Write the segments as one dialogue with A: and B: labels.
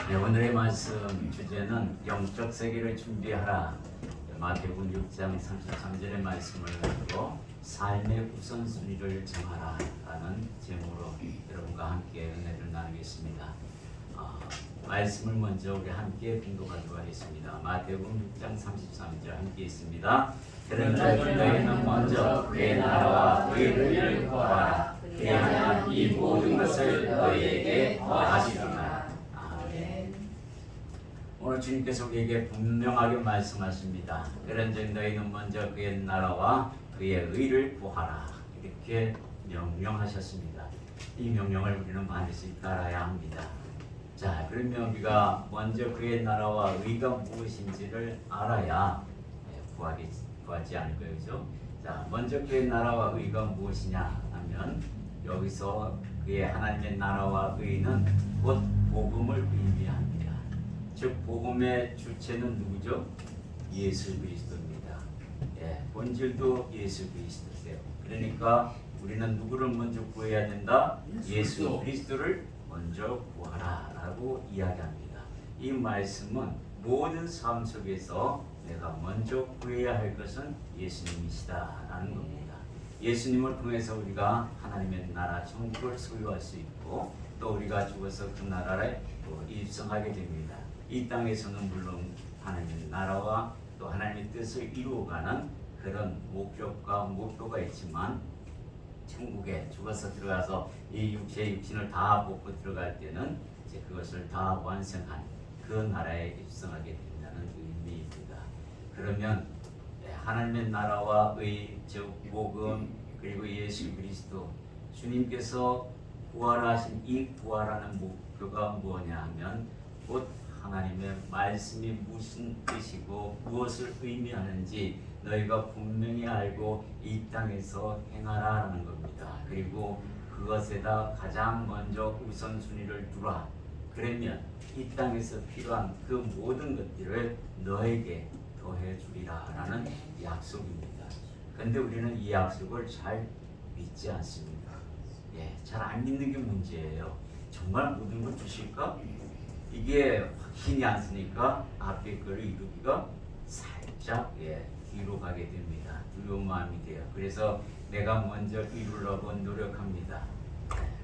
A: 네, 오늘의 말씀 주제는 영적 세계를 준비하라. 마태복음 6장 33절의 말씀을 가지고 삶의 우선순위를 정하라 라는 제목으로 여러분과 함께 은혜를 나누겠습니다. 말씀을 먼저 우리 함께 공독하도록 하겠습니다. 마태복음 6장 33절 함께 있습니다. 그러나 너희는 먼저 그의 나라와 그의 의를 구하라. 그리하면 이 모든 것을 너희에게 더하시리라. 오늘 주님께서 우리에게 분명하게 말씀하십니다. 그런즉 너희는 먼저 그의 나라와 그의 의를 구하라. 이렇게 명령하셨습니다. 이 명령을 우리는 반드시 따라야 합니다. 자, 그러면 우리가 먼저 그의 나라와 의가 무엇인지를 알아야 구하지 않을 거예요. 그죠? 자, 먼저 그의 나라와 의가 무엇이냐 하면 여기서 그의 하나님의 나라와 의는 곧 복음을 의미합니다. 즉 복음의 주체는 누구죠? 예수 그리스도입니다. 본질도 예수 그리스도세요. 그러니까 우리는 누구를 먼저 구해야 된다? 예수 그리스도를 먼저 구하라 라고 이야기합니다. 이 말씀은 모든 삶 속에서 내가 먼저 구해야 할 것은 예수님이시다 라는 겁니다. 예수님을 통해서 우리가 하나님의 나라 천국을 소유할 수 있고 또 우리가 죽어서 그 나라에 입성하게 됩니다. 이 땅에서는 물론 하나님의 나라와 또 하나님의 뜻을 이루어가는 그런 목적과 목표가 있지만 천국에 죽어서 들어가서 이 육신을 다 벗고 들어갈 때는 이제 그것을 다 완성한 그 나라에 입성하게 된다는 의미입니다. 그러면 하나님의 나라와 즉 복음 그리고 예수 그리스도 주님께서 부활하신 이 부활하는 목표가 뭐냐 하면 곧 하나님의 말씀이 무슨 뜻이고 무엇을 의미하는지 너희가 분명히 알고 이 땅에서 행하라라는 겁니다. 그리고 그것에다 가장 먼저 우선순위를 두라. 그러면 이 땅에서 필요한 그 모든 것들을 너에게 더해 주리라라는 약속입니다. 그런데 우리는 이 약속을 잘 믿지 않습니다. 잘 안 믿는 게 문제예요. 정말 모든 걸 주실까? 이게 확신이 안 쓰니까 앞에 거를 이루기가 살짝 뒤로 가게 됩니다. 두려운 마음이 돼요. 그래서 내가 먼저 이루려고 노력합니다.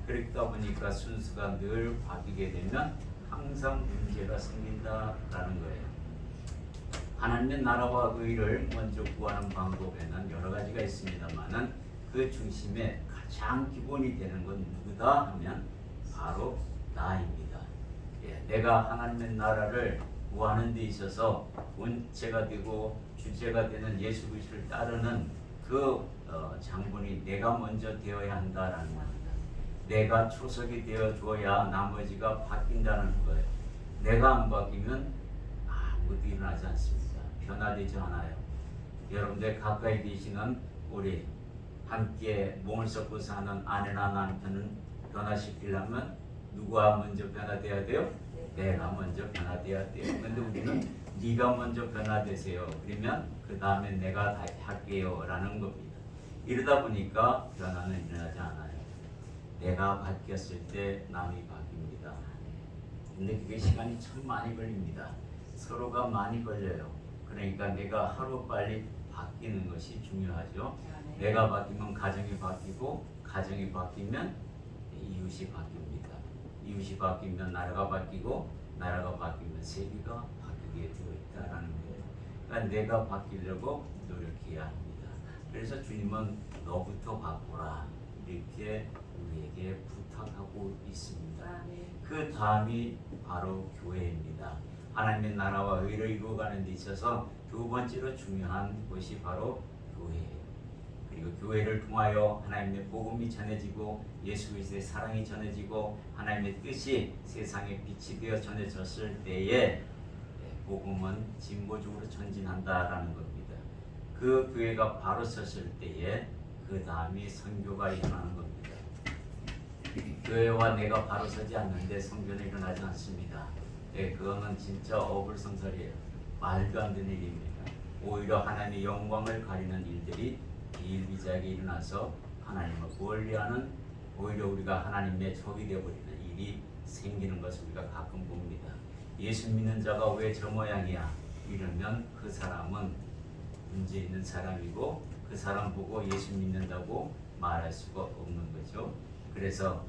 A: 그러다 보니까 순수가 늘 바뀌게 되면 항상 문제가 생긴다라는 거예요. 하나님의 나라와 의를 먼저 구하는 방법에는 여러 가지가 있습니다만은 그 중심에 가장 기본이 되는 건 누구다 하면 바로 나입니다. 내가 하나님의 나라를 구하는 데 있어서 원체가 되고 주체가 되는 예수 그리스도를 따르는 그 장본이 내가 먼저 되어야 한다라는 겁니다. 내가 초석이 되어 줘야 나머지가 바뀐다는 거예요. 내가 안 바뀌면 아무것도 일어나지 않습니다. 변화되지 않아요. 여러분들 가까이 계시는 우리 함께 몸을 섞고 사는 아내나 남편은 변화시키려면 누가 먼저 변화돼야 돼요? 내가 먼저 변화돼야 돼요. 근데 우리는 네가 먼저 변화되세요. 그러면 그 다음에 내가 다 할게요 라는 겁니다. 이러다 보니까 변화는 일어나지 않아요. 내가 바뀌었을 때 남이 바뀝니다. 근데 그게 시간이 참 많이 걸립니다. 서로가 많이 걸려요. 그러니까 내가 하루빨리 바뀌는 것이 중요하죠. 내가 바뀌면 가정이 바뀌고 가정이 바뀌면 이웃이 바뀝니다. 이웃이 바뀌면 나라가 바뀌고 나라가 바뀌면 세계가 바뀌게 되어 있다는 거예요. 그러니까 내가 바뀌려고 노력해야 합니다. 그래서 주님은 너부터 바꾸라 이렇게 우리에게 부탁하고 있습니다. 그 다음이 바로 교회입니다. 하나님의 나라와 의를 이루어가는 데 있어서 두 번째로 중요한 것이 바로 교회예요. 그리고 교회를 통하여 하나님의 복음이 전해지고 예수 그리스도의 사랑이 전해지고 하나님의 뜻이 세상에 빛이 되어 전해졌을 때에 복음은 진보적으로 전진한다라는 겁니다. 그 교회가 바로 섰을 때에 그 다음이 선교가 일어나는 겁니다. 교회와 내가 바로 서지 않는데 선교는 일어나지 않습니다. 그거는 진짜 어불성설이에요. 말도 안 되는 일입니다. 오히려 하나님의 영광을 가리는 일들이 비일비재하게 일어나서 하나님을 멀리하는 오히려 우리가 하나님의 적이 되어버리는 일이 생기는 것을 우리가 가끔 봅니다. 예수 믿는 자가 왜 저 모양이야? 이러면 그 사람은 문제 있는 사람이고 그 사람 보고 예수 믿는다고 말할 수가 없는 거죠. 그래서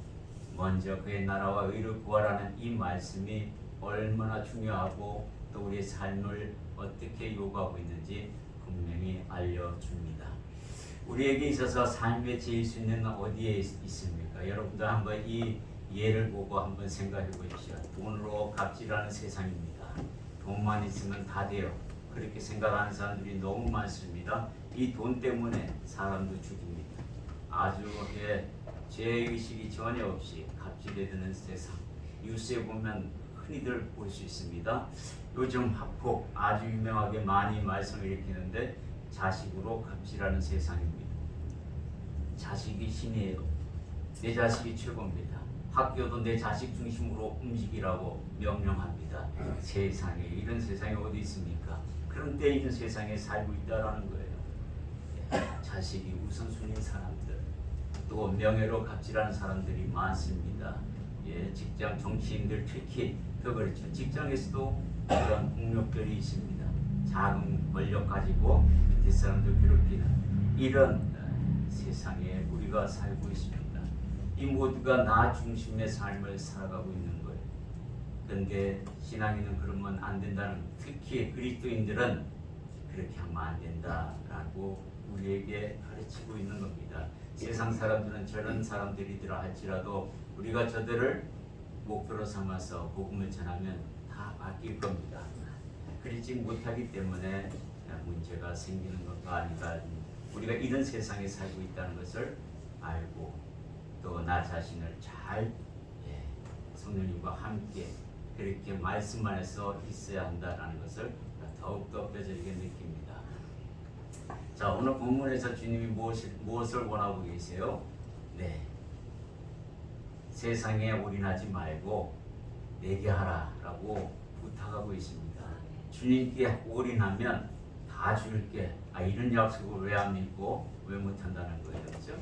A: 먼저 그의 나라와 의를 구하라는 이 말씀이 얼마나 중요하고 또 우리의 삶을 어떻게 요구하고 있는지 분명히 알려줍니다. 우리에게 있어서 삶의 제일 수 있는 어디에 있습니까? 여러분도 한번 이 예를 보고 한번 생각해 보십시오. 돈으로 값지라는 세상입니다. 돈만 있으면 다 돼요. 그렇게 생각하는 사람들이 너무 많습니다. 이 돈 때문에 사람도 죽입니다. 아주 죄의식이 전혀 없이 갑질에 드는 세상. 뉴스에 보면 흔히들 볼 수 있습니다. 요즘 학폭 아주 유명하게 많이 말썽을 일으키는데 자식으로 갑질하는 세상입니다. 자식이 신이에요. 내 자식이 최고입니다. 학교도 내 자식 중심으로 움직이라고 명령합니다. 세상에 이런 세상이 어디 있습니까? 그런 때 이런 세상에 살고 있다라는 거예요. 자식이 우선순위인 사람들, 또 명예로 갑질하는 사람들이 많습니다. 직장 정치인들 특히 더 그렇죠. 직장에서도 그런 폭력들이 있습니다. 작은 권력 가지고 밑에 사람들 괴롭히는 이런 세상에 우리가 살고 있습니다. 이 모두가 나 중심의 삶을 살아가고 있는 거예요. 그런데 신앙인은 그러면 안 된다는, 특히 그리스도인들은 그렇게 하면 안 된다라고 우리에게 가르치고 있는 겁니다. 세상 사람들은 저런 사람들이더라 할지라도 우리가 저들을 목표로 삼아서 복음을 전하면 다 바뀔 겁니다. 그렇지 못하기 때문에 문제가 생기는 것가 아닌가. 우리가 이런 세상에 살고 있다는 것을 알고 또 나 자신을 잘 성령님과 함께 그렇게 말씀 안에서 있어야 한다는 것을 더욱더 뼈저리게 느낍니다. 자, 오늘 본문에서 주님이 무엇을 원하고 계세요? 세상에 올인하지 말고 내게 하라라고 부탁하고 있습니다. 주님께 올인하면 다 줄게. 이런 약속을 왜 안 믿고 왜 못한다는 거예요, 그렇죠?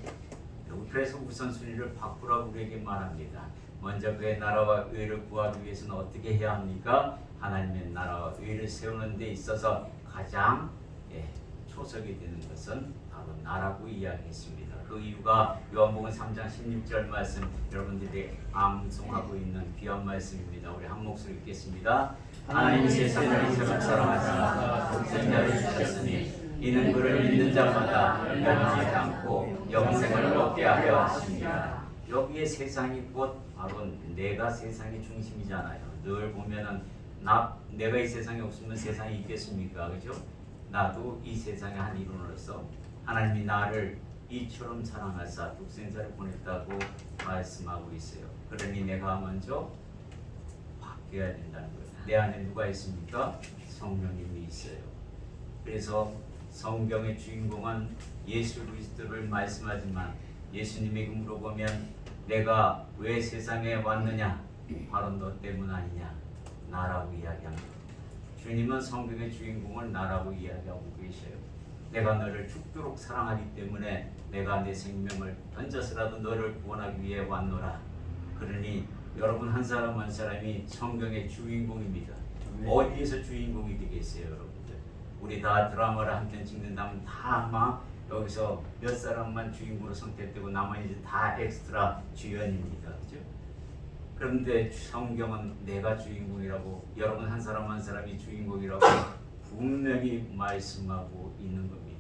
A: 그래서 우선순위를 바꾸라고 우리에게 말합니다. 먼저 그의 나라와 의를 구하기 위해서는 어떻게 해야 합니까? 하나님의 나라와 의를 세우는 데 있어서 가장 초석이 되는 것은 바로 나라고 이야기했습니다. 그 이유가 요한복음 3장 16절 말씀, 여러분들이 암송하고 있는 귀한 말씀입니다. 우리 한 목소리 읽겠습니다. 하나님이 세상을 이처럼 사랑하사 독생자를 주셨으니 이는 그를 믿는 자마다 멸망하지 않고 영생을 얻게 하려 하십니다. 여기에 세상이 곧 바로 내가 세상의 중심이잖아요. 늘 보면은 내가 이 세상에 없으면 세상이 있겠습니까? 그죠? 나도 이 세상의 한 일원으로서 하나님이 나를 이처럼 사랑하사 독생자를 보냈다고 말씀하고 있어요. 그러니 내가 먼저 바뀌어야 된다는 거예요. 내 안에 누가 있습니까? 성령님이 있어요. 그래서 성경의 주인공은 예수 그리스도를 말씀하지만 예수님에게 물어보면 내가 왜 세상에 왔느냐? 바로 너 때문 아니냐? 나라고 이야기합니다. 주님은 성경의 주인공을 나라고 이야기하고 계셔요. 내가 너를 죽도록 사랑하기 때문에 내가 내 생명을 던져서라도 너를 구원하기 위해 왔노라. 그러니 여러분 한 사람 한 사람이 성경의 주인공입니다. 어디에서 주인공이 되겠어요, 여러분들? 우리 다 드라마를 한 편 찍는다면 다 아마 여기서 몇 사람만 주인공으로 선택되고 나머지 다 엑스트라 주연입니다. 그죠? 그런데 성경은 내가 주인공이라고, 여러분 한 사람 한 사람이 주인공이라고 분명히 말씀하고 있는 겁니다.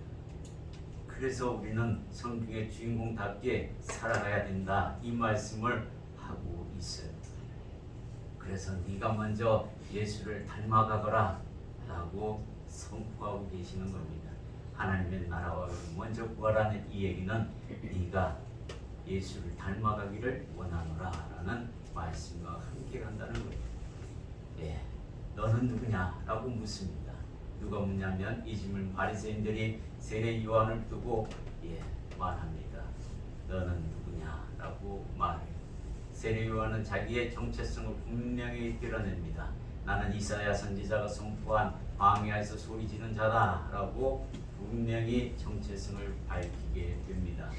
A: 그래서 우리는 성경의 주인공답게 살아가야 된다, 이 말씀을 하고 있어요. 그래서 네가 먼저 예수를 닮아가거라 라고 선포하고 계시는 겁니다. 하나님의 나라와 먼저 구하라는 이 얘기는 네가 예수를 닮아가기를 원하노라 라는 말씀과 함께 간다는 거예요. 너는 누구냐? 라고 묻습니다. 누가 묻냐면 이 질문 바리새인들이 세례 요한을 두고 말합니다. 너는 누구냐? 라고 말해요. 세례 요한은 자기의 정체성을 분명히 드러냅니다. 나는 이사야 선지자가 선포한 광야에서 소리지는 자다 라고 분명히 정체성을 밝히게 됩니다.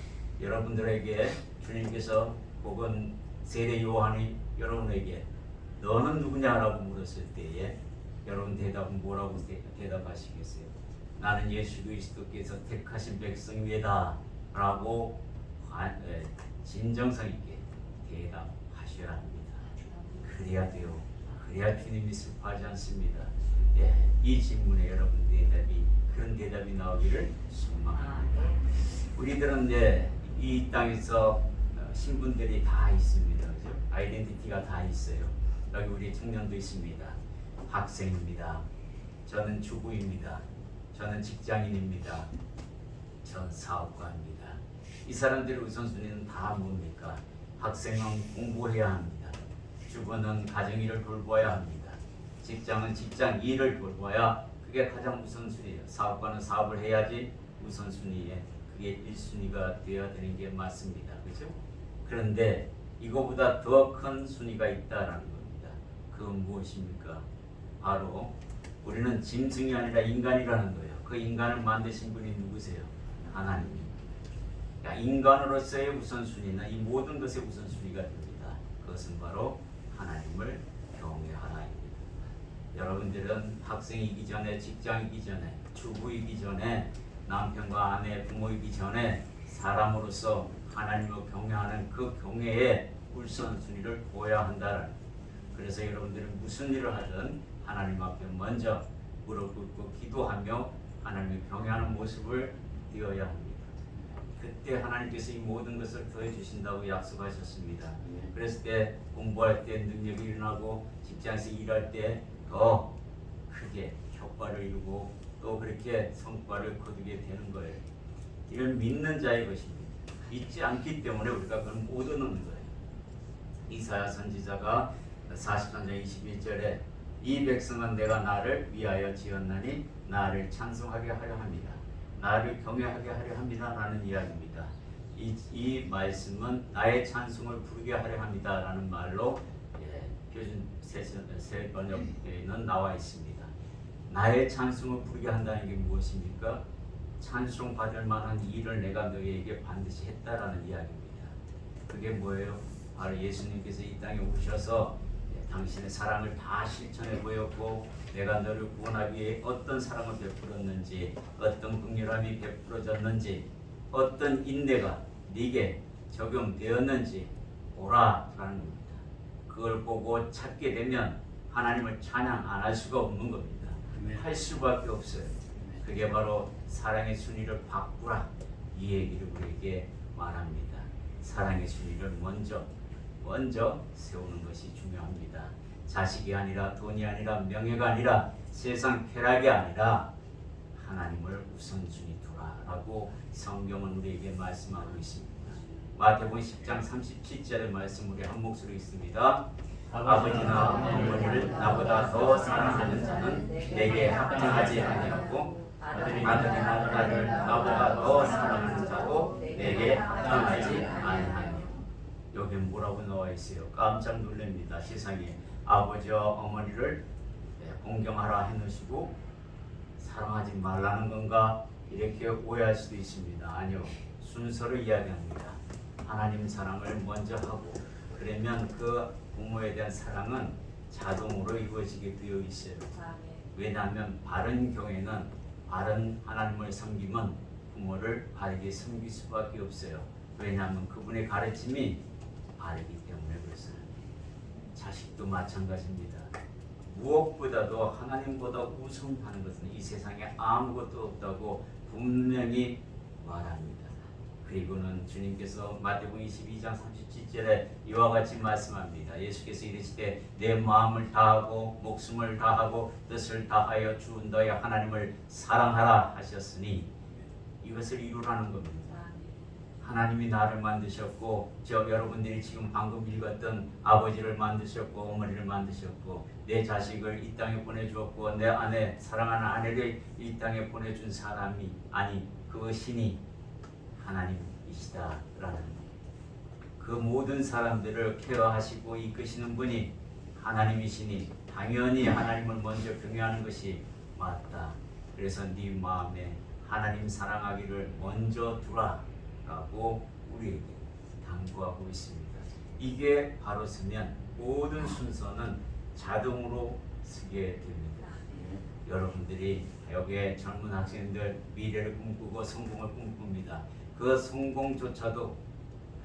A: 여러분들에게 주님께서 혹은 세례 요한이 여러분에게 너는 누구냐라고 물었을 때 여러분 대답은 뭐라고 대답하시겠어요? 나는 예수 그리스도께서 택하신 백성이다 라고 진정성 있게 대답하셔야 합니다. 그래야 돼요. 그래야 주님이 슬퍼하지 않습니다. 이 질문에 여러분 그런 대답이 나오기를 소망합니다. 우리들은 이 땅에서 신분들이 다 있습니다. 그죠? 아이덴티티가 다 있어요. 여기 우리 청년도 있습니다. 학생입니다. 저는 주부입니다. 저는 직장인입니다. 전 사업가입니다. 이 사람들의 우선순위는 다 뭡니까? 학생은 공부해야 합니다. 주부는 가정일을 돌봐야 합니다. 직장은 직장 일을 돌봐야 그게 가장 우선순위예요. 사업가는 사업을 해야지 우선순위에 그게 1순위가 되어야 되는 게 맞습니다. 그렇죠? 그런데 이거보다 더 큰 순위가 있다라는 겁니다. 그건 무엇입니까? 바로 우리는 짐승이 아니라 인간이라는 거예요. 그 인간을 만드신 분이 누구세요? 하나님입니다. 그러니까 인간으로서의 우선순위는 이 모든 것의 우선순위가 됩니다. 그것은 바로 하나님을 경외하라입니다. 여러분들은 학생이기 전에, 직장이기 전에, 주부이기 전에, 남편과 아내, 부모이기 전에 사람으로서 하나님을 경외하는 그 경외의 우선순위를 보여야 한다. 그래서 여러분들은 무슨 일을 하든 하나님 앞에 먼저 무릎 꿇고 기도하며 하나님을 경외하는 모습을 띄어야 합니다. 그때 하나님께서 이 모든 것을 더해 주신다고 약속하셨습니다. 그랬을 때 공부할 때 능력이 일어나고 직장에서 일할 때 더 크게 효과를 이루고 또 그렇게 성과를 거두게 되는 거예요. 이건 믿는 자의 것입니다. 믿지 않기 때문에 우리가 그걸 못 얻는 거예요. 이사야 선지자가 43장 21절에 이 백성은 내가 나를 위하여 지었나니 나를 찬송하게 하려 합니다. 나를 경외하게 하려 합니다. 라는 이야기입니다. 이 말씀은 나의 찬송을 부르게 하려 합니다. 라는 말로 표준 새 번역에는 나와 있습니다. 나의 찬송을 부르게 한다는 게 무엇입니까? 찬송 받을 만한 일을 내가 너희에게 반드시 했다라는 이야기입니다. 그게 뭐예요? 바로 예수님께서 이 땅에 오셔서 당신의 사랑을 다 실천해 보였고 내가 너를 구원하기 위해 어떤 사랑을 베풀었는지 어떤 긍휼함이 베풀어졌는지 어떤 인내가 네게 적용되었는지 보라라는 겁니다. 그걸 보고 찾게 되면 하나님을 찬양 안 할 수가 없는 겁니다. 할 수밖에 없어요. 그게 바로 사랑의 순위를 바꾸라 이 얘기를 우리에게 말합니다. 사랑의 순위를 먼저 세우는 것이 중요합니다. 자식이 아니라 돈이 아니라 명예가 아니라 세상 쾌락이 아니라 하나님을 우선순위 두라라고 성경은 우리에게 말씀하고 있습니다. 마태복음 10장 37절의 말씀 우리 한 목소리 있습니다. 아버지나 어머니를 나보다 더 사랑하는 자는 내게 합당하지 아니하고 아들이나 딸을 나보다 더 사랑하는 자도 내게 합당하지 아니하니. 여기 뭐라고 나와 있어요? 깜짝 놀랍니다. 세상에 아버지와 어머니를 공경하라 해놓으시고 사랑하지 말라는 건가? 이렇게 오해할 수도 있습니다. 아니요. 순서를 이야기합니다. 하나님 사랑을 먼저 하고 그러면 그 부모에 대한 사랑은 자동으로 이루어지게 되어 있어요. 왜냐하면 바른 교회는 바른 하나님을 섬기면 부모를 바르게 섬길 수밖에 없어요. 왜냐하면 그분의 가르침이 바르기 때문에 그렇습니다. 자식도 마찬가지입니다. 무엇보다도 하나님보다 우선하는 것은 이 세상에 아무것도 없다고 분명히 말합니다. 그리고는 주님께서 마태복음 22장 37절에 이와 같이 말씀합니다. 예수께서 이르시되 내 마음을 다하고 목숨을 다하고 뜻을 다하여 주 너의 하나님을 사랑하라 하셨으니 이것을 이루라는 겁니다. 하나님이 나를 만드셨고 여러분들이 지금 방금 읽었던 아버지를 만드셨고 어머니를 만드셨고 내 자식을 이 땅에 보내주었고 내 아내 사랑하는 아내를 이 땅에 보내준 사람이 아니 그 신이 하나님이시다라는 그 모든 사람들을 케어하시고 이끄시는 분이 하나님이시니 당연히 하나님을 먼저 경외하는 것이 맞다. 그래서 네 마음에 하나님 사랑하기를 먼저 두라라고 우리에게 당부하고 있습니다. 이게 바로 서면 모든 순서는 자동으로 쓰게 됩니다. 여러분들이 여기에 젊은 학생들 미래를 꿈꾸고 성공을 꿈꿉니다. 그 성공조차도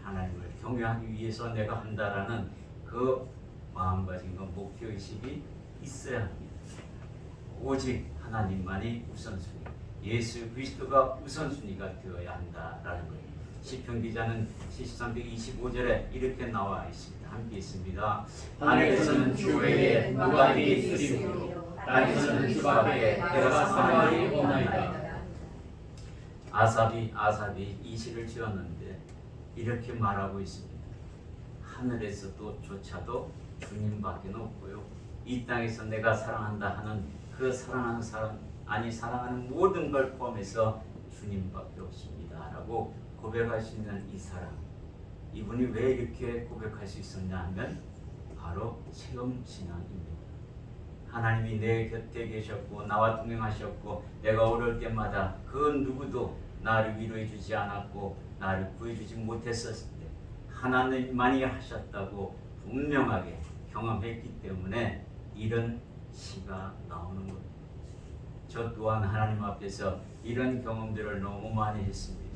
A: 하나님을 경외하기 위해서 내가 한다라는 그 마음가짐과 목표의식이 있어야 합니다. 오직 하나님만이 우선순위, 예수 그리스도가 우선순위가 되어야 한다라는 거예요. 시편 기자는 73편 25절에 이렇게 나와 있습니다. 함께 있습니다.
B: 하늘에서는 주 외에 누가 있으리요 땅에서는 주밖에 내가 사랑이 없나이다.
A: 아삽이 이 시를 지었는데 이렇게 말하고 있습니다. 하늘에서도 조차도 주님밖에 없고요. 이 땅에서 내가 사랑한다 하는 그 사랑하는 사람 아니 사랑하는 모든 걸 포함해서 주님밖에 없습니다 라고 고백할 수 있는 이 사람, 이분이 왜 이렇게 고백할 수 있었냐 하면 바로 체험 신앙입니다. 하나님이 내 곁에 계셨고 나와 동행하셨고 내가 어려울 때마다 그 누구도 나를 위로해 주지 않았고 나를 구해주지 못했었을 때 하나님만이 하셨다고 분명하게 경험했기 때문에 이런 시가 나오는 겁니다. 저 또한 하나님 앞에서 이런 경험들을 너무 많이 했습니다.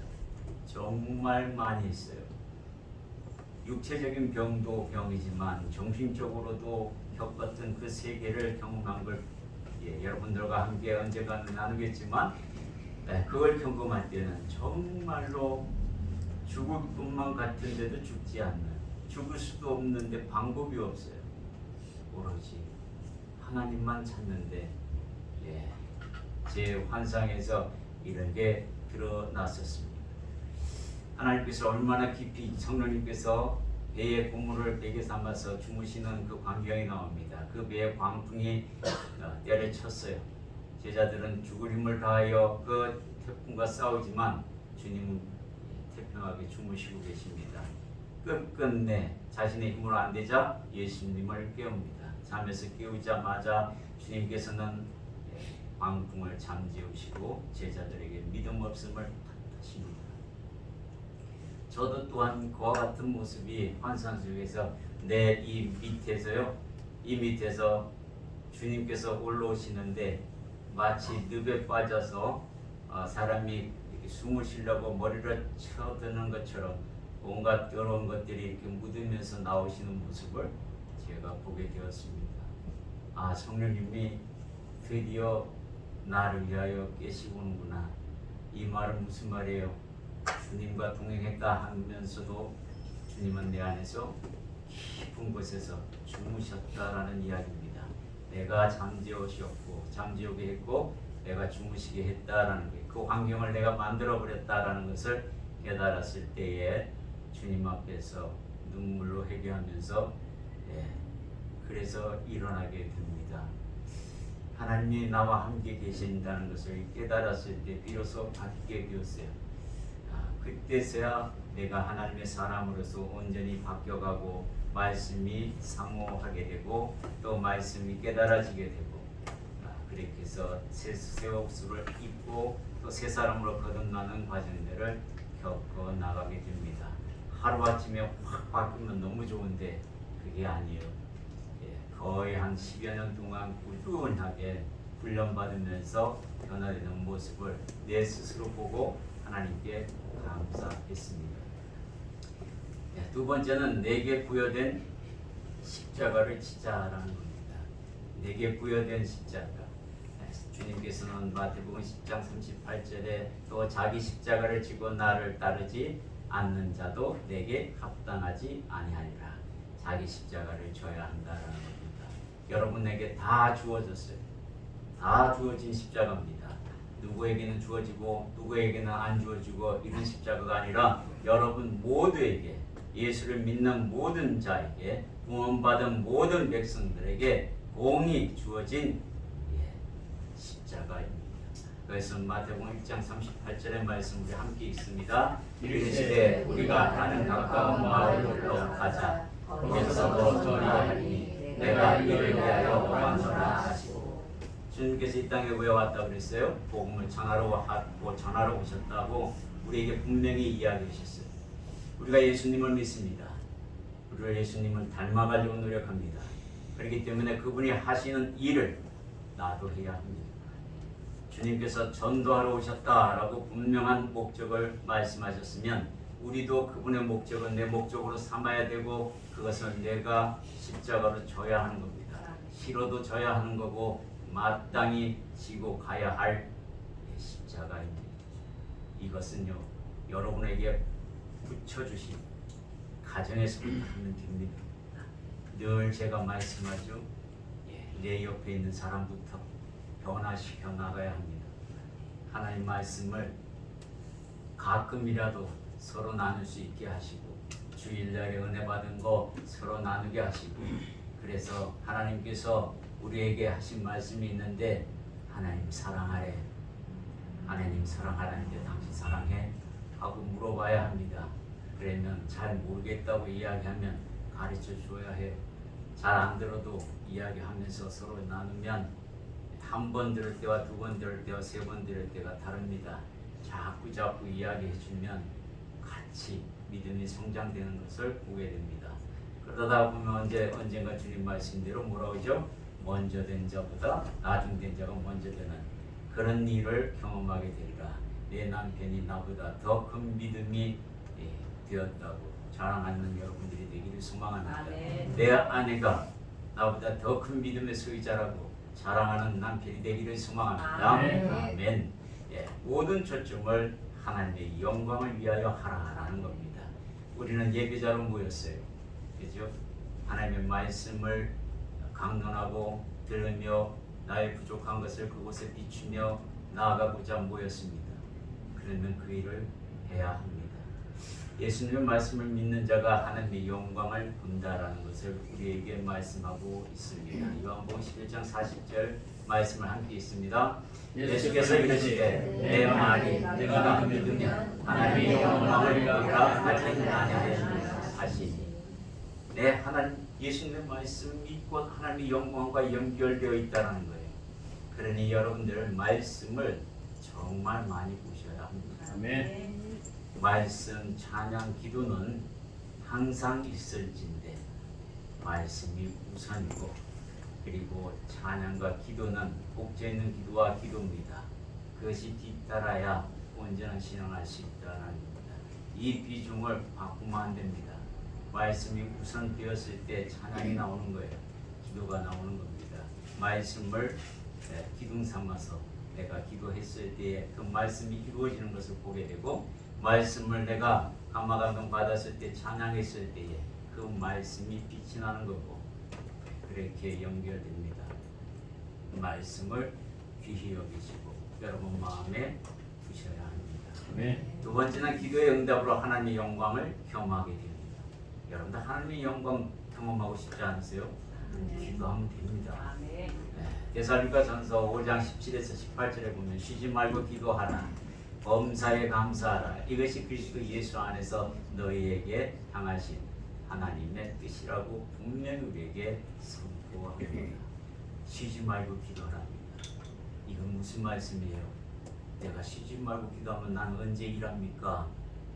A: 정말 많이 했어요. 육체적인 병도 병이지만 정신적으로도 겪었던 그 세계를 경험한 걸 여러분들과 함께 언젠가 나누겠지만 그걸 경험할 때는 정말로 죽을 것만 같은데도 죽지 않는, 죽을 수도 없는데 방법이 없어요. 오로지 하나님만 찾는데 제 환상에서 이런 게 드러났었습니다. 하나님께서 얼마나 깊이 성령님께서 배의 고물을 베개 삼아서 주무시는 그 광경이 나옵니다. 그 배의 광풍이 때려쳤어요. 제자들은 죽을 힘을 다하여 그 태풍과 싸우지만 주님은 태평하게 주무시고 계십니다. 끝끝내 자신의 힘으로 안 되자 예수님을 깨웁니다. 잠에서 깨우자마자 주님께서는 광풍을 잠재우시고 제자들에게 믿음 없음을 탓하십니다. 저도 또한 그와 같은 모습이 환상 속에서 내 이 밑에서요, 이 밑에서 주님께서 올라오시는데 마치 늪에 빠져서 사람이 이렇게 숨을 쉬려고 머리를 쳐드는 것처럼 온갖 더러운 것들이 이렇게 묻으면서 나오시는 모습을 제가 보게 되었습니다. 성령님이 드디어 나를 위하여 계시는구나. 이 말은 무슨 말이에요? 주님과 동행했다 하면서도 주님은 내 안에서 깊은 곳에서 주무셨다라는 이야기입니다. 내가 잠재우게 했고 내가 주무시게 했다라는 게, 그 환경을 내가 만들어 버렸다라는 것을 깨달았을 때에 주님 앞에서 눈물로 회개하면서 그래서 일어나게 됩니다. 하나님이 나와 함께 계신다는 것을 깨달았을 때 비로소 받게 되었어요. 그때서야 내가 하나님의 사람으로서 온전히 바뀌어가고 말씀이 상호하게 되고 또 말씀이 깨달아지게 되고 그렇게 해서 새 옷을 입고 또 새 사람으로 거듭나는 과정들을 겪어 나가게 됩니다. 하루아침에 확 바뀌면 너무 좋은데 그게 아니에요. 거의 한 10여 년 동안 꾸준하게 훈련받으면서 변화되는 모습을 내 스스로 보고 하나님께 감사했습니다. 두 번째는 내게 부여된 십자가를 지자라는 겁니다. 내게 부여된 십자가. 주님께서는 마태복음 10장 38절에 또 자기 십자가를 지고 나를 따르지 않는 자도 내게 합당하지 아니하리라. 자기 십자가를 져야 한다라는 겁니다. 여러분에게 다 주어졌어요. 다 주어진 십자가입니다. 누구에게는 주어지고 누구에게는 안 주어지고 이런 십자가가 아니라 여러분 모두에게, 예수를 믿는 모든 자에게, 구원받은 모든 백성들에게 공이 주어진 십자가입니다. 그래서 마태복음 1장 38절의 말씀 우리 함께 읽습니다. 이르시되 우리가 가는 가까운 마을로 가자. 거기서도 전하리니 내가 이를 위하여 왔노라 하시고. 주님께서 이 땅에 왜 왔다고 그랬어요? 복음을 전하러 오셨다고 우리에게 분명히 이야기하셨어요. 우리가 예수님을 믿습니다. 우리가 예수님을 닮아가려고 노력합니다. 그렇기 때문에 그분이 하시는 일을 나도 해야 합니다. 주님께서 전도하러 오셨다라고 분명한 목적을 말씀하셨으면 우리도 그분의 목적은 내 목적으로 삼아야 되고 그것을 내가 십자가로 져야 하는 겁니다. 싫어도 져야 하는 거고 마땅히 지고 가야 할 십자가입니다. 이것은요 여러분에게 붙여주신 가정에서부터 하면 됩니다. 늘 제가 말씀하죠. 내 옆에 있는 사람부터 변화시켜 나가야 합니다. 하나님 말씀을 가끔이라도 서로 나눌 수 있게 하시고 주일날에 은혜 받은 거 서로 나누게 하시고 그래서 하나님께서 우리에게 하신 말씀이 있는데 하나님 사랑하래. 하나님 사랑하라는데 당신 사랑해? 하고 물어봐야 합니다. 그러면 잘 모르겠다고 이야기하면 가르쳐 줘야 해요. 잘 안 들어도 이야기하면서 서로 나누면 한 번 들을 때와 두 번 들을 때와 세 번 들을 때가 다릅니다. 자꾸 이야기해 주면 같이 믿음이 성장되는 것을 보게 됩니다. 그러다 보면 언젠가 주님 말씀대로 뭐라고 하죠? 먼저 된 자보다 나중 된 자가 먼저 되는 그런 일을 경험하게 되리라. 내 남편이 나보다 더 큰 믿음이 되었다고 자랑하는 여러분들이 되기를 소망합니다.
C: 아멘.
A: 내 아내가 나보다 더 큰 믿음의 소유자라고 자랑하는 남편이 되기를 소망합니다.
C: 아멘.
A: 아멘. 모든 초점을 하나님의 영광을 위하여 하라라는 겁니다. 우리는 예배자로 모였어요. 그죠? 하나님의 말씀을 강론하고 들으며 나의 부족한 것을 그곳에 비추며 나아가고자 모였습니다. 그러면 그 일을 해야 합니다. 예수님의 말씀을 믿는 자가 하나님의 영광을 본다라는 것을 우리에게 말씀하고 있습니다. 요한복음 11장 40절 말씀을 함께 있습니다. 예수께서 이르시되 내 말이 내가 믿으면 하나님의 영광을 보리라 하지 아니하시니 하나님 예수님의 말씀 믿고 하나님의 영광과 연결되어 있다는 거예요. 그러니 여러분들 말씀을 정말 많이 보셔야 합니다.
B: 아멘.
A: 말씀, 찬양, 기도는 항상 있을진데 말씀이 우선이고 그리고 찬양과 기도는 복제 있는 기도와 기도입니다. 그것이 뒤따라야 온전한 신앙할 수 있다는 겁니다. 이 비중을 바꾸면 안 됩니다. 말씀이 우선 되었을 때 찬양이 나오는 거예요. 기도가 나오는 겁니다. 말씀을 기둥 삼아서 내가 기도했을 때에 그 말씀이 이루어지는 것을 보게 되고 말씀을 내가 감화감동 받았을 때 찬양했을 때에 그 말씀이 빛이 나는 거고 그렇게 연결됩니다. 말씀을 귀히 여기시고 여러분 마음에 두셔야 합니다.
B: 아멘.
A: 두 번째는 기도의 응답으로 하나님의 영광을 경험하게 됩니다. 여러분들 하나님의 영광 경험하고 싶지 않으세요? 기도하면 됩니다. 데살로니가전서 5장 17에서 18절에 보면 쉬지 말고 기도하라. 범사에 감사하라. 이것이 그리스도 예수 안에서 너희에게 향하신 하나님의 뜻이라고 분명히 우리에게 선포합니다. 쉬지 말고 기도하랍니다. 이건 무슨 말씀이에요? 내가 쉬지 말고 기도하면 난 언제 일합니까?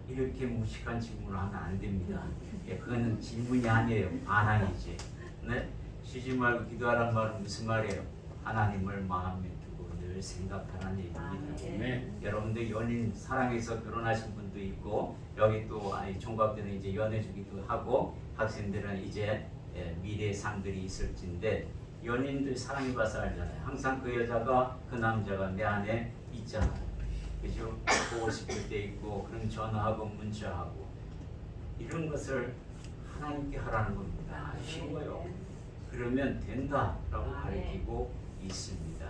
A: 이렇게 무식한 질문을 하면 안 됩니다. 그거는 질문이 아니에요. 반항이지. 네? 쉬지 말고 기도하라는 말은 무슨 말이에요? 하나님을 마음에 두고 늘 생각하라는 얘기입니다.
B: 아멘.
A: 여러분들 연인 사랑해서 결혼하신 분도 있고 여기 또 총각들은 이제 연애 주기도 하고 학생들은 이제 미래 상들이 있을진데 연인들 사랑해 봐서 알잖아요. 항상 그 여자가 그 남자가 내 안에 있잖아요. 그죠? 보고 싶을 때 있고 그럼 전화하고 문자하고 이런 것을 하나님께 하라는 겁니다. 쉬워요. 그러면 된다라고 가르치고 있습니다.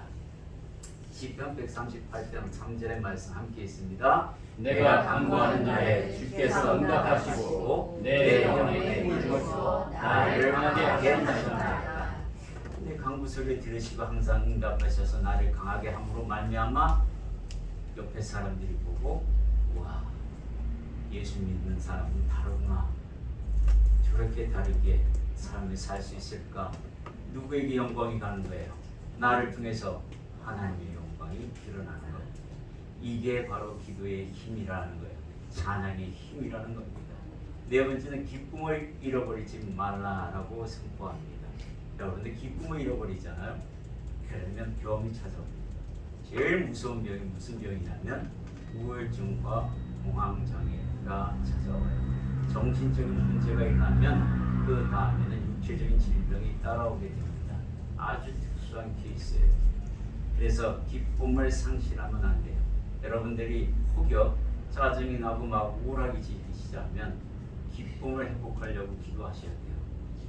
A: 시편 138편 3절의 말씀 함께 있습니다.
B: 내가 간구하는 날에 주께서 응답하시고 내 영혼에 힘을 주시고 나를 강하게 하셨나이다.
A: 내 간구 소리 들으시고 항상 응답하셔서 나를 강하게 함으로 말미암아 옆에 사람들이 보고 와 예수 믿는 사람은 다르구나. 저렇게 다르게 삶을 살 수 있을까? 누구에게 영광이 가는 거예요? 나를 통해서 하나님의 영광이 드러나는 것. 이게 바로 기도의 힘이라는 거예요. 찬양의 힘이라는 겁니다. 네 번째는 기쁨을 잃어버리지 말라라고 선포합니다. 여러분들 기쁨을 잃어버리잖아요. 그러면 병이 찾아옵니다. 제일 무서운 병이 무슨 병이냐면 우울증과 공황장애가 찾아와요. 정신적인 문제가 일어나면 그 다음에는 육체적인 질병이 따라오게 됩니다. 아주 특수한 케이스예요. 그래서 기쁨을 상실하면 안 돼요. 여러분들이 혹여 짜증이 나고 막 우울하게 지시자면 기쁨을 회복하려고 기도하셔야 돼요.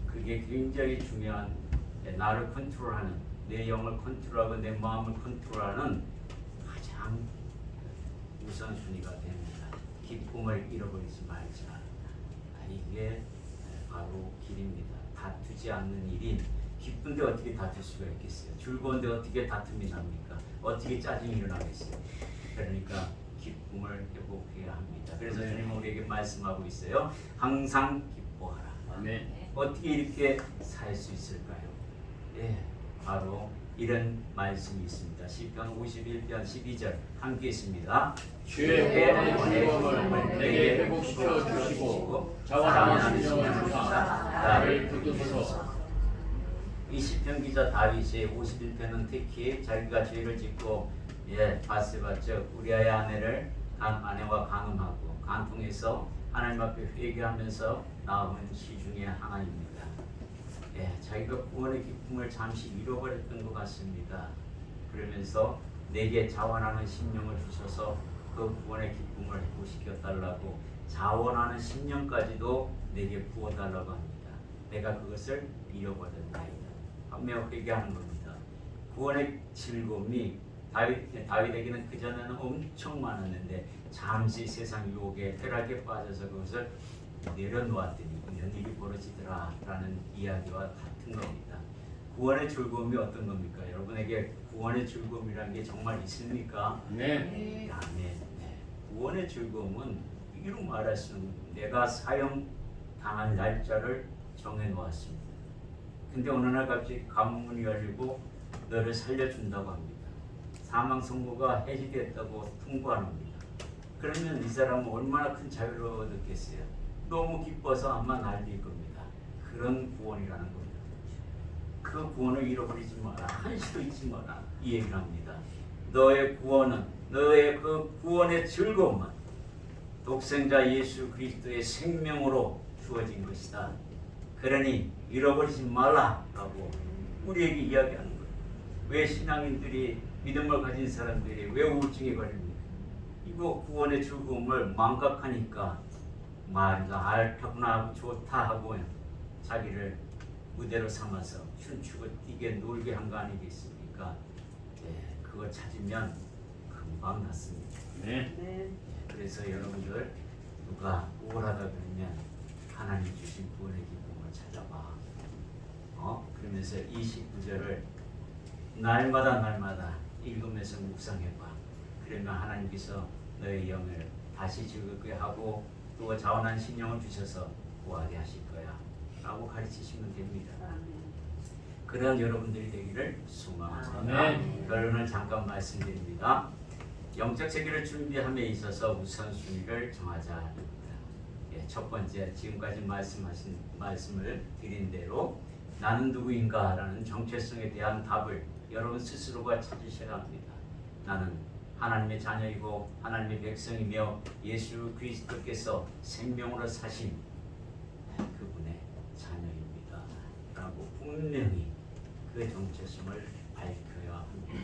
A: 그게 굉장히 중요한, 나를 컨트롤하는, 내 영을 컨트롤하고 내 마음을 컨트롤하는 가장 우선순위가 됩니다. 기쁨을 잃어버리지 말자. 이게 바로 길입니다. 다투지 않는 일이, 기쁜데 어떻게 다툴 수가 있겠어요? 즐거운데 어떻게 다툼이 납니까? 어떻게 짜증이 일어나겠어요? 그러니까 기쁨을 회복해야 합니다. 그래서 주님 우리에게 말씀하고 있어요. 항상 기뻐하라.
B: 아멘.
A: 어떻게 이렇게 살 수 있을까요? 예, 바로 이런 말씀이 있습니다. 시편 51편 12절 함께 있습니다.
B: 주의 구원의 내게 회복시켜 주시고 자원하는 심령을 주사 나를 붙드소서.
A: 이 시편 기자 다윗이 51편은 특히 자기가 죄를 짓고 바세바 즉 우리아의 아내와 간음하고 간통해서 하나님 앞에 회개하면서 나온 시 중에 하나입니다. 자기가 구원의 기쁨을 잠시 잃어버렸던 것 같습니다. 그러면서 내게 자원하는 심령을 주셔서 그 구원의 기쁨을 회복시켜 달라고 자원하는 심령까지도 내게 부어달라고 합니다. 내가 그것을 잃어버렸나이다. 하며 회개하는 겁니다. 구원의 즐거움이 다윗에게는 그전에는 엄청 많았는데 잠시 세상 유혹에 쾌락에 빠져서 그것을 내려놓았더니 이런 일이 벌어지더라 라는 이야기와 같은 겁니다. 구원의 즐거움이 어떤 겁니까? 여러분에게 구원의 즐거움이라는 게 정말 있습니까?
B: 네.
A: 아멘. 구원의 즐거움은 이로 말할 수는 없습니다. 내가 사형 당할 날짜를 정해 놓았습니다. 근데 어느 날 갑자기 감문이 열리고 너를 살려준다고 합니다. 사망 선고가 해지됐다고 통보합니다. 그러면 이 사람은 얼마나 큰 자유를 느꼈어요. 너무 기뻐서 아마 난리일 겁니다. 그런 구원이라는 겁니다. 그 구원을 잃어버리지 마라. 한시도 잊지 마라. 이 얘기를 합니다. 너의 구원은, 너의 그 구원의 즐거움은 독생자 예수 그리스도의 생명으로 주어진 것이다. 그러니 잃어버리지 말라라고 우리에게 이야기하는 거예요. 왜 신앙인들이, 믿음을 가진 사람들이 왜 우울증에 걸립니까? 이거 구원의 즐거움을 망각하니까 말이가 옳다구나 하고 좋다 하고 자기를 무대로 삼아서 춤추고 뛰게 놀게 한 거 아니겠습니까? 그거 찾으면 금방 낫습니다.
B: 네.
A: 그래서 여러분들 누가 우울하다 그러면 하나님 주신 구원의 기쁨을 찾아봐. 그러면서 29절을 날마다 읽으면서 묵상해봐. 그러면 하나님께서 너의 영을 다시 즐겁게 하고 또 자원한 심령을 주셔서 구하게 하실 거야 라고 가르치시면 됩니다. 그런 여러분들이 되기를 소망합니다. 결론을 잠깐 말씀드립니다. 영적 세계를 준비함에 있어서 우선순위를 정하자. 첫 번째, 지금까지 말씀을 드린 대로 나는 누구인가 라는 정체성에 대한 답을 여러분 스스로가 찾으셔야 합니다. 나는 하나님의 자녀이고 하나님의 백성이며 예수 그리스도께서 생명으로 사신 그분의 자녀입니다 라고 분명히 그 정체성을 밝혀야 합니다.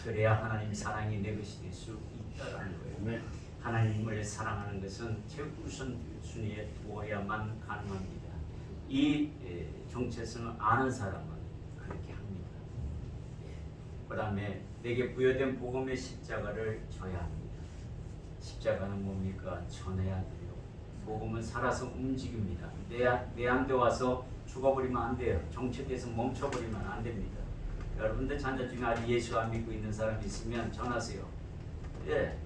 A: 그래야 하나님 사랑이 내 것이 될 수 있다라는 거예요. 하나님을 사랑하는 것은 최우선순위에 두어야만 가능합니다. 이 정체성을 아는 사람은 그렇게 합니다. 그 다음에 내게 부여된 복음의 십자가를 져야 합니다. 십자가는 뭡니까? 전해야 돼요. 복음은 살아서 움직입니다. 내 안에 와서 죽어버리면 안 돼요. 정체돼서 멈춰버리면 안 됩니다. 여러분들 자녀 중에 아직 예수 안 믿고 있는 사람이 있으면 전하세요.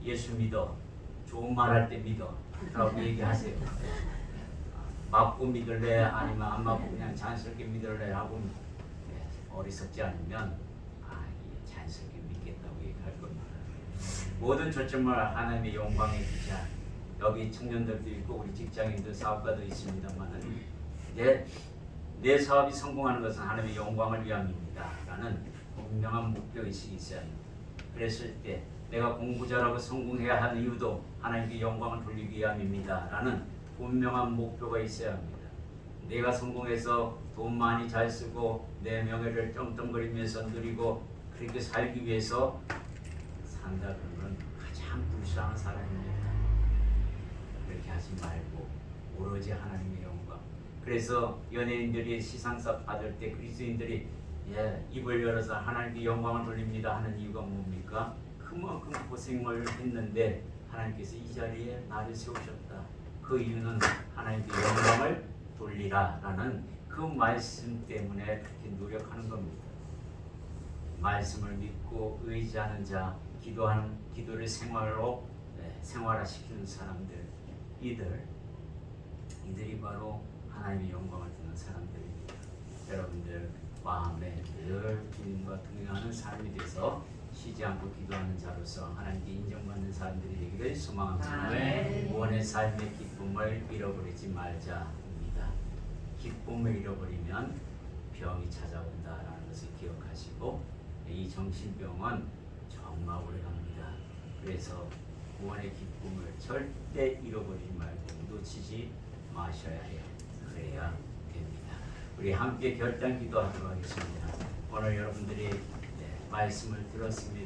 A: 예수 믿어. 좋은 말 할 때 믿어 라고 얘기하세요. 맞고 믿을래 아니면 안 맞고 그냥 자연스럽게 믿을래 하고 어리석지 않으면 자연스럽게 믿겠다고 얘기할 겁니다. 모든 초점을 하나님의 영광에 두자. 여기 청년들도 있고 우리 직장인들 사업가도 있습니다만은 내 사업이 성공하는 것은 하나님의 영광을 위함입니다. 라는 분명한 목표의식이 있어야 합니다. 그랬을 때 내가 공부 잘하고 성공해야 하는 이유도 하나님께 영광을 돌리기 위함입니다. 라는 분명한 목표가 있어야 합니다. 내가 성공해서 돈 많이 잘 쓰고 내 명예를 떵떵거리면서 누리고 그렇게 살기 위해서 산다 그러면 가장 불쌍한 사람입니다. 그렇게 하지 말고 오로지 하나님의 영광. 그래서 연예인들이 시상식 받을 때 그리스도인들이 입을 열어서 하나님께 영광을 돌립니다 하는 이유가 뭡니까? 그만큼 고생을 했는데 하나님께서 이 자리에 나를 세우셨다. 그 이유는 하나님께 영광을 돌리라 라는 그 말씀 때문에 그렇게 노력하는 겁니다. 말씀을 믿고 의지하는 자, 기도를 생활로 생활화시키는 사람들, 이들이 바로 하나님의 영광을 듣는 사람들입니다. 여러분들 마음에 늘 주님과 동행하는 삶이 돼서 쉬지 않고 기도하는 자로서 하나님께 인정받는 사람들이 되기를 소망합니다.
B: 아멘.
A: 구원의 삶의 기쁨을 잃어버리지 말자입니다. 기쁨을 잃어버리면 병이 찾아온다라는 것을 기억하시고 이 정신병은 정말 오래갑니다. 그래서 구원의 기쁨을 절대 잃어버리지 말고 놓치지 마셔야 해요. 그래야 됩니다. 우리 함께 결단 기도하도록 하겠습니다. 오늘 여러분들이 말씀을 들었습니다.